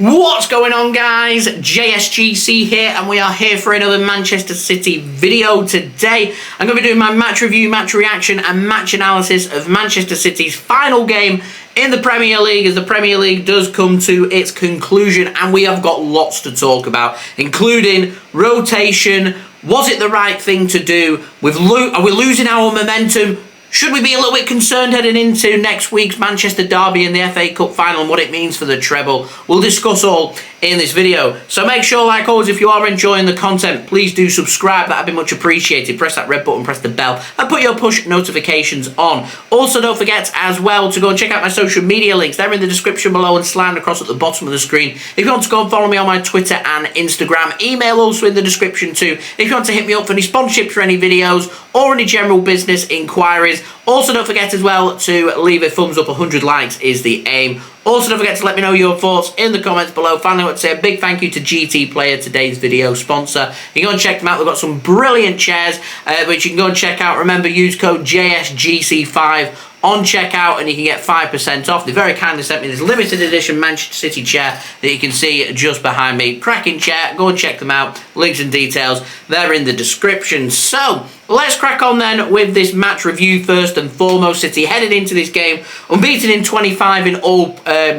What's going on, guys? JSGC here, and we are here for another Manchester City video today. I'm going to be doing my match review, match reaction and match analysis of Manchester City's final game in the Premier League as the Premier League does come to its conclusion, and we have got lots to talk about, including rotation. Was it the right thing to do? Are we losing our momentum? Should we be a little bit concerned heading into next week's Manchester derby in the FA Cup final and what it means for the treble? We'll discuss all in this video. So make sure, like always, if you are enjoying the content, please do subscribe. That'd be much appreciated. Press that red button, press the bell, and put your push notifications on. Also, don't forget as well to go and check out my social media links. They're in the description below and slammed across at the bottom of the screen. If you want to go and follow me on my Twitter and Instagram, email also in the description too. If you want to hit me up for any sponsorships for any videos or any general business inquiries. Also, don't forget as well to leave a thumbs up. 100 likes is the aim. Also, don't forget to let me know your thoughts in the comments below. Finally, I want to say a big thank you to GT Player, today's video sponsor. You can go and check them out. They've got some brilliant chairs, which you can go and check out. Remember, use code JSGC5 on checkout and you can get 5% off. They very kindly sent me this limited edition Manchester City chair that you can see just behind me. Cracking chair. Go and check them out. Links and details, they're in the description. So, let's crack on then with this match review first and foremost. City headed into this game unbeaten in 25 in all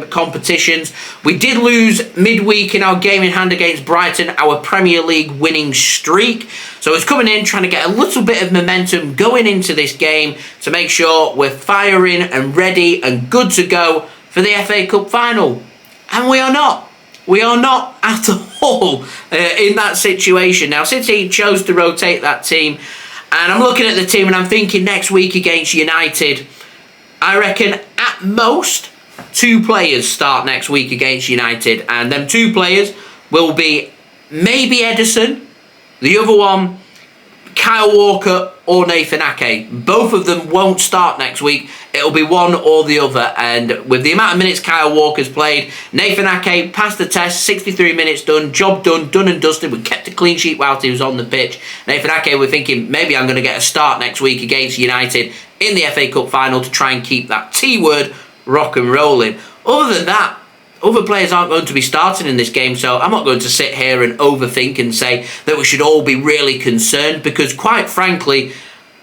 competitions. We did lose midweek in our game in hand against Brighton, our Premier League winning streak. So it's coming in, trying to get a little bit of momentum going into this game to make sure we're firing and ready and good to go for the FA Cup final. And we are not. We are not at all in that situation. Now, City chose to rotate that team. And I'm looking at the team and I'm thinking next week against United, I reckon at most 2 players start next week against United. And them 2 players will be maybe Ederson, the other one, Kyle Walker or Nathan Ake. Both of them won't start next week. It'll be one or the other. And with the amount of minutes Kyle Walker's played, Nathan Ake passed the test, 63 minutes done, job done, done and dusted. We kept a clean sheet whilst he was on the pitch. Nathan Ake, we're thinking maybe I'm going to get a start next week against United in the FA Cup final to try and keep that T-word rock and rolling. Other than that, other players aren't going to be starting in this game, so I'm not going to sit here and overthink and say that we should all be really concerned, because quite frankly,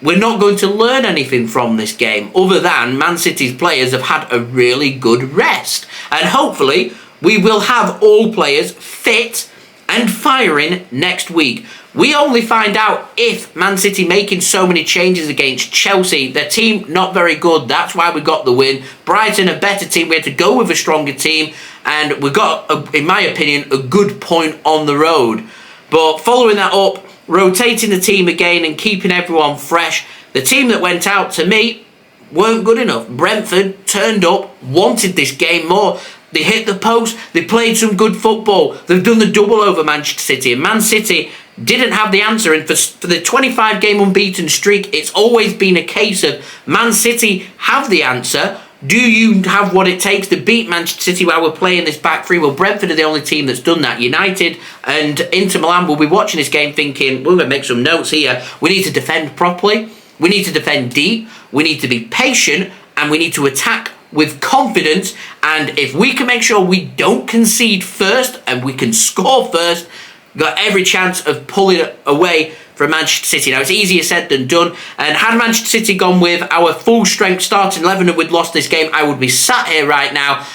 we're not going to learn anything from this game other than Man City's players have had a really good rest. And hopefully, we will have all players fit and firing next week. We only find out if Man City making so many changes against Chelsea. Their team not very good. That's why we got the win. Brighton a better team. We had to go with a stronger team. And we got, in my opinion, a good point on the road. But following that up, rotating the team again and keeping everyone fresh. The team that went out, to me, weren't good enough. Brentford turned up, wanted this game more. They hit the post. They played some good football. They've done the double over Manchester City. And Man City didn't have the answer. And for the 25-game unbeaten streak, it's always been a case of Man City have the answer. Do you have what it takes to beat Manchester City while we're playing this back three? Well, Brentford are the only team that's done that. United and Inter Milan will be watching this game thinking, we're going to make some notes here. We need to defend properly. We need to defend deep. We need to be patient. And we need to attack with confidence. And if we can make sure we don't concede first and we can score first, got every chance of pulling it away from Manchester City. Now, it's easier said than done. And had Manchester City gone with our full-strength starting 11 and we'd lost this game, I would be sat here right now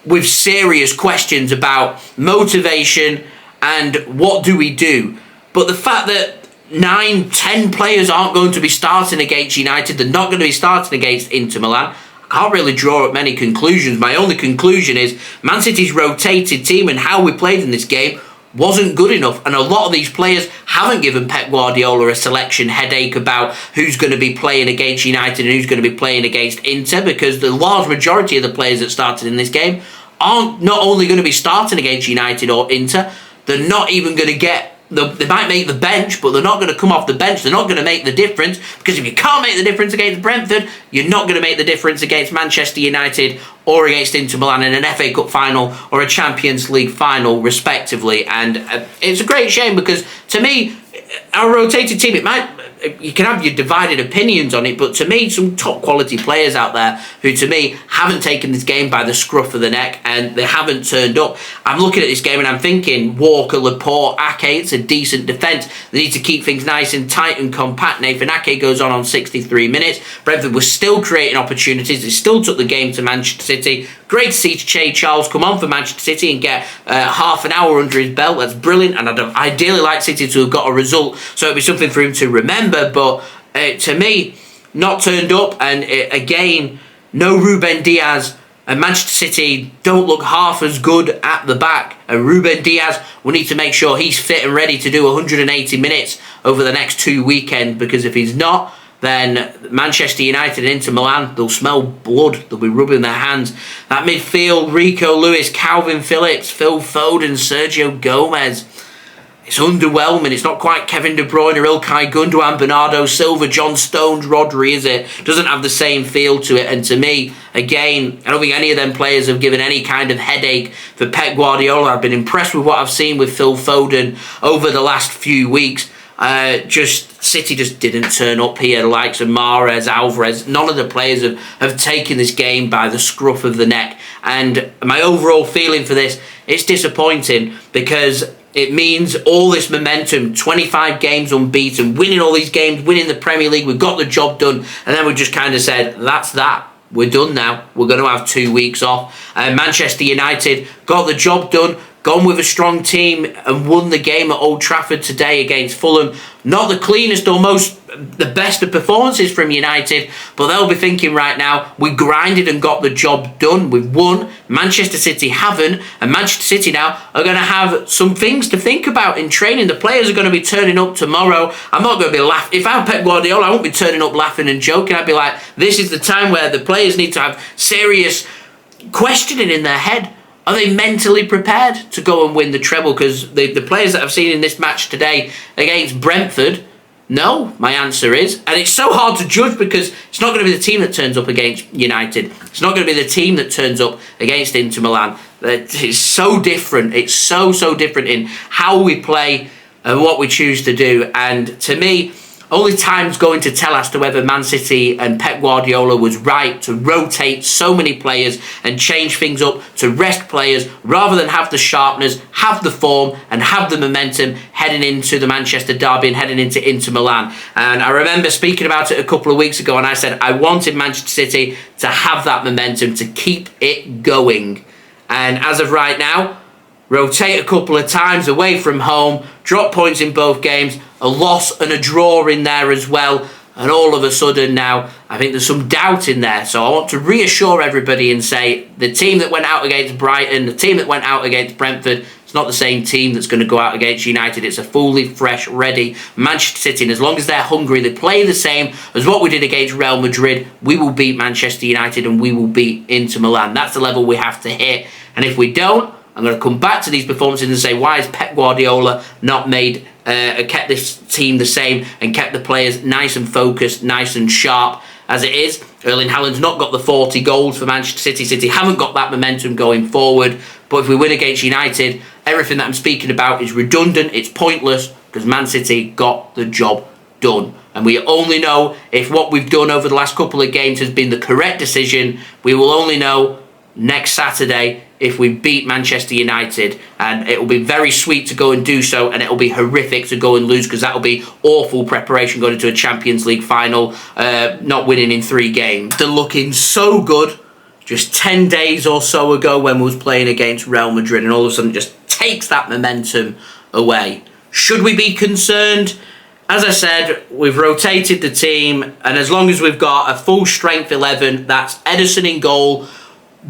with serious questions about motivation and what do we do. But the fact that 9, 10 players aren't going to be starting against United, they're not going to be starting against Inter Milan, I can't really draw up many conclusions. My only conclusion is Man City's rotated team and how we played in this game wasn't good enough, and a lot of these players haven't given Pep Guardiola a selection headache about who's going to be playing against United and who's going to be playing against Inter, because the large majority of the players that started in this game aren't not only going to be starting against United or Inter, they're not even going to get they might make the bench, but they're not going to come off the bench. They're not going to make the difference, because if you can't make the difference against Brentford, you're not going to make the difference against Manchester United or against Inter Milan in an FA Cup final or a Champions League final, respectively. And it's a great shame, because to me, our rotated team, you can have your divided opinions on it, but to me, some top quality players out there who, to me, haven't taken this game by the scruff of the neck and they haven't turned up. I'm looking at this game and I'm thinking Walker, Laporte, Ake, it's a decent defence. They need to keep things nice and tight and compact. Nathan Ake goes on 63 minutes. Brentford was still creating opportunities. They still took the game to Manchester City. Great to see Che Charles come on for Manchester City and get half an hour under his belt. That's brilliant, and I'd ideally like City to have got a result, so it'd be something for him to remember. But to me, not turned up, and again, no Ruben Dias, and Manchester City don't look half as good at the back. And Ruben Dias, we need to make sure he's fit and ready to do 180 minutes over the next 2 weekends, because if he's not, then Manchester United and Inter Milan, they'll smell blood. They'll be rubbing their hands. That midfield, Rico Lewis, Kalvin Phillips, Phil Foden, Sergio Gomez. It's underwhelming. It's not quite Kevin De Bruyne or Ilkay Gundogan, Bernardo Silva, John Stones, Rodri, is it? Doesn't have the same feel to it. And to me, again, I don't think any of them players have given any kind of headache for Pep Guardiola. I've been impressed with what I've seen with Phil Foden over the last few weeks. City just didn't turn up here. The likes of Mahrez, Alvarez, none of the players have taken this game by the scruff of the neck. And my overall feeling for this, it's disappointing, because it means all this momentum, 25 games unbeaten, winning all these games, winning the Premier League, we've got the job done, and then we just kind of said, that's that. We're done now. We're going to have 2 weeks off. Manchester United got the job done, gone with a strong team and won the game at Old Trafford today against Fulham. Not the cleanest or the best of performances from United, but they'll be thinking right now, we grinded and got the job done. We've won. Manchester City haven't, and Manchester City now are going to have some things to think about in training. The players are going to be turning up tomorrow. I'm not going to be laughing. If I'm Pep Guardiola, I won't be turning up laughing and joking. I'd be like, this is the time where the players need to have serious questioning in their head. Are they mentally prepared to go and win the treble? Because the players that I've seen in this match today against Brentford, no, my answer is. And it's so hard to judge, because it's not going to be the team that turns up against United. It's not going to be the team that turns up against Inter Milan. It's so different. It's so different in how we play and what we choose to do. And to me, only time's going to tell as to whether Man City and Pep Guardiola was right to rotate so many players and change things up, to rest players rather than have the sharpness, have the form and have the momentum heading into the Manchester derby and heading into Inter Milan. And I remember speaking about it a couple of weeks ago, and I said I wanted Manchester City to have that momentum, to keep it going. And as of right now, rotate a couple of times away from home, drop points in both games, a loss and a draw in there as well, and all of a sudden now I think there's some doubt in there. So I want to reassure everybody and say the team that went out against Brighton, the team that went out against Brentford, it's not the same team that's going to go out against United. It's a fully fresh, ready Manchester City, and as long as they're hungry, they play the same as what we did against Real Madrid, we will beat Manchester United and we will beat Inter Milan. That's the level we have to hit, and if we don't, I'm going to come back to these performances and say, why has Pep Guardiola not kept this team the same and kept the players nice and focused, nice and sharp as it is? Erling Haaland's not got the 40 goals for Manchester City. City haven't got that momentum going forward. But if we win against United, everything that I'm speaking about is redundant. It's pointless, because Man City got the job done. And we only know if what we've done over the last couple of games has been the correct decision. We will only know next Saturday if we beat Manchester United, and it will be very sweet to go and do so, and it will be horrific to go and lose, because that will be awful preparation going into a Champions League final, not winning in 3 games. They're looking so good just 10 days or so ago when we was playing against Real Madrid, and all of a sudden just takes that momentum away. Should we be concerned? As I said, we've rotated the team, and as long as we've got a full strength 11, that's Ederson in goal,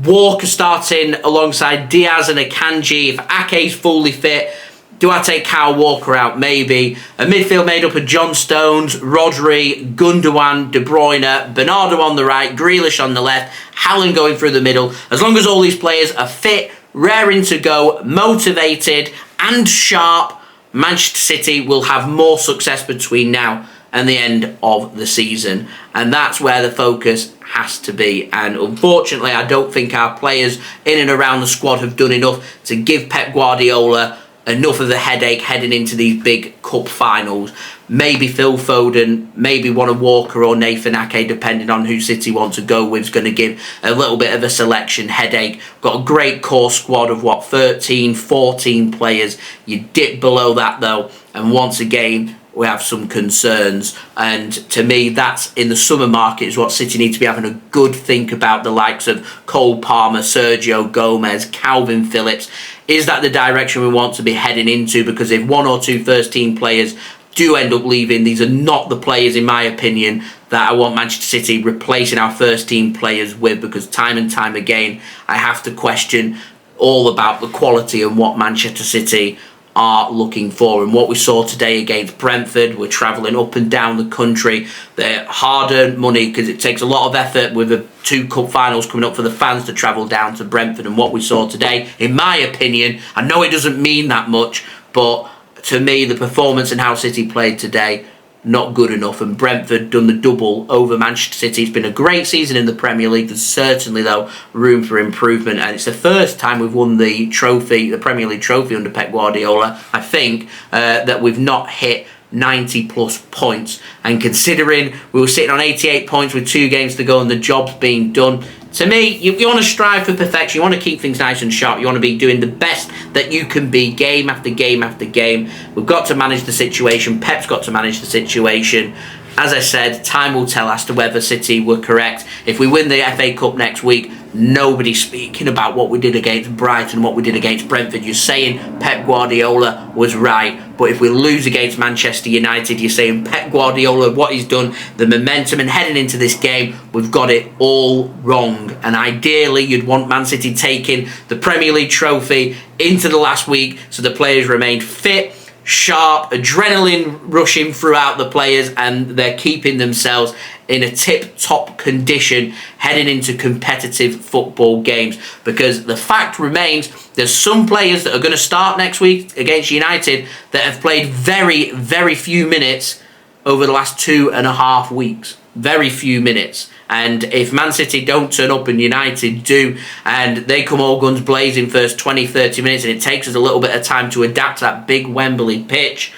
Walker starting alongside Dias and Akanji. If Ake's fully fit, do I take Kyle Walker out? Maybe. A midfield made up of John Stones, Rodri, Gundogan, De Bruyne, Bernardo on the right, Grealish on the left, Haaland going through the middle. As long as all these players are fit, raring to go, motivated and sharp, Manchester City will have more success between now and the end of the season. And that's where the focus has to be. And unfortunately, I don't think our players in and around the squad have done enough to give Pep Guardiola enough of a headache heading into these big cup finals. Maybe Phil Foden, maybe one of Walker or Nathan Ake, depending on who City want to go with, is going to give a little bit of a selection headache. Got a great core squad of 13, 14 players. You dip below that though, and once again we have some concerns. And to me, that's in the summer market is what City need to be having a good think about. The likes of Cole Palmer, Sergio Gomez, Kalvin Phillips. Is that the direction we want to be heading into? Because if one or two first team players do end up leaving, these are not the players, in my opinion, that I want Manchester City replacing our first team players with, because time and time again I have to question all about the quality and what Manchester City are looking for. And what we saw today against Brentford, we're travelling up and down the country. They're hard-earned money, because it takes a lot of effort with the 2 cup finals coming up for the fans to travel down to Brentford. And what we saw today, in my opinion, I know it doesn't mean that much, but to me, the performance and how City played today, not good enough. And Brentford done the double over Manchester City. It's been a great season in the Premier League. There's certainly, though, room for improvement. And it's the first time we've won the trophy, the Premier League trophy under Pep Guardiola, I think, that we've not hit 90 plus points. And considering we were sitting on 88 points with 2 games to go and the job's being done, to me, you want to strive for perfection. You want to keep things nice and sharp. You want to be doing the best that you can be game after game after game. We've got to manage the situation. Pep's got to manage the situation. As I said, time will tell as to whether City were correct. If we win the FA Cup next week, nobody's speaking about what we did against Brighton, what we did against Brentford. You're saying Pep Guardiola was right. But if we lose against Manchester United, you're saying Pep Guardiola, what he's done, the momentum, and heading into this game, we've got it all wrong. And ideally, you'd want Man City taking the Premier League trophy into the last week so the players remain fit, sharp, adrenaline rushing throughout the players, and they're keeping themselves in a tip-top condition heading into competitive football games. Because the fact remains, there's some players that are going to start next week against United that have played very, very few minutes over the last 2.5 weeks. Very few minutes. And if Man City don't turn up and United do, and they come all guns blazing first 20, 30 minutes, and it takes us a little bit of time to adapt to that big Wembley pitch,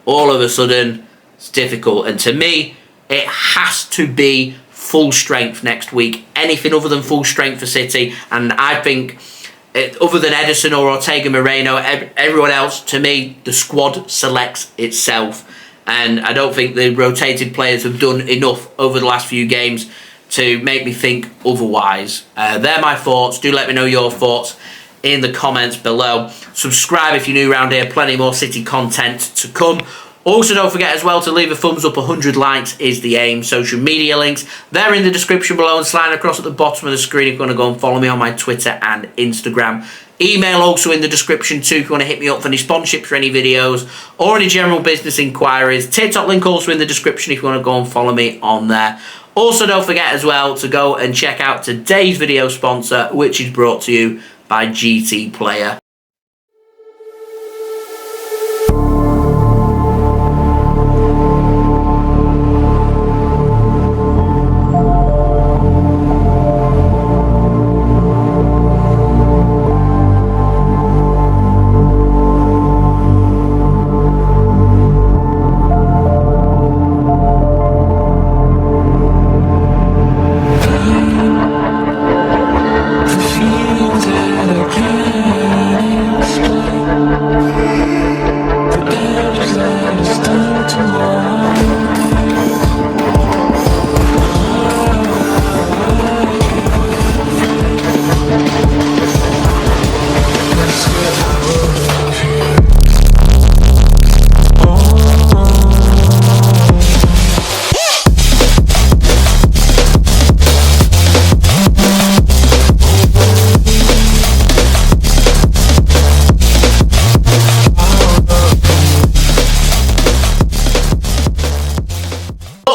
all of a sudden it's difficult. And to me, it has to be full strength next week. Anything other than full strength for City, and I think other than Ederson or Ortega Moreno, everyone else, to me, the squad selects itself. And I don't think the rotated players have done enough over the last few games to make me think otherwise. They're my thoughts. Do let me know your thoughts in the comments below. Subscribe if you're new around here. Plenty more City content to come. Also, don't forget as well to leave a thumbs up. 100 likes is the aim. Social media links, they're in the description below and slide across at the bottom of the screen if you want to go and follow me on my Twitter and Instagram. Email also in the description too if you want to hit me up for any sponsorships for any videos or any general business inquiries. TikTok link also in the description if you want to go and follow me on there. Also, don't forget as well to go and check out today's video sponsor, which is brought to you by GT Player.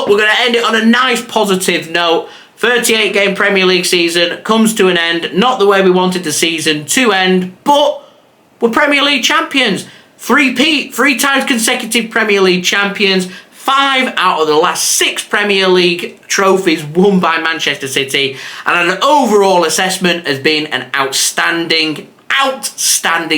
We're going to end it on a nice positive note. 38 game Premier League season comes to an end. Not the way we wanted the season to end, but we're Premier League champions. Three times consecutive Premier League champions. 5 out of the last 6 Premier League trophies won by Manchester City. And an overall assessment has been an outstanding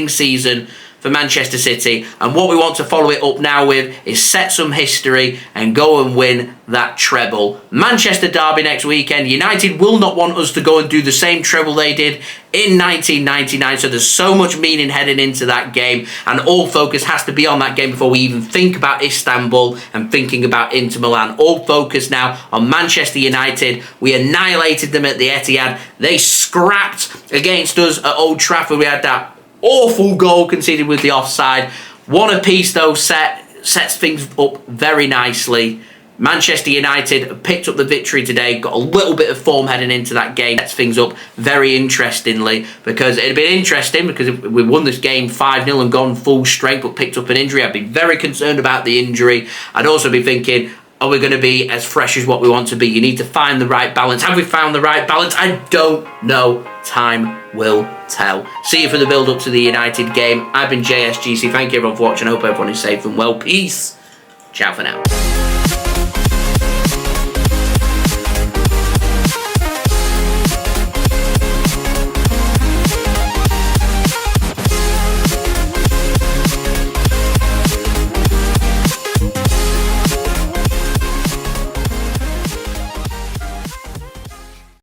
season for Manchester City, and what we want to follow it up now with is set some history and go and win that treble. Manchester derby next weekend. United will not want us to go and do the same treble they did in 1999, so there's so much meaning heading into that game, and all focus has to be on that game before we even think about Istanbul and thinking about Inter Milan. All focus now on Manchester United. We annihilated them at the Etihad. They scrapped against us at Old Trafford. We had that awful goal conceded with the offside. One apiece though sets things up very nicely. Manchester United picked up the victory today, got a little bit of form heading into that game. Sets things up very interestingly, because it'd been interesting because if we won this game 5-0 and gone full strength but picked up an injury, I'd be very concerned about the injury. I'd also be thinking, are we going to be as fresh as what we want to be? You need to find the right balance. Have we found the right balance? I don't know. Time will tell. See you for the build-up to the United game. I've been JSGC. Thank you everyone for watching. I hope everyone is safe and well. Peace. Ciao for now.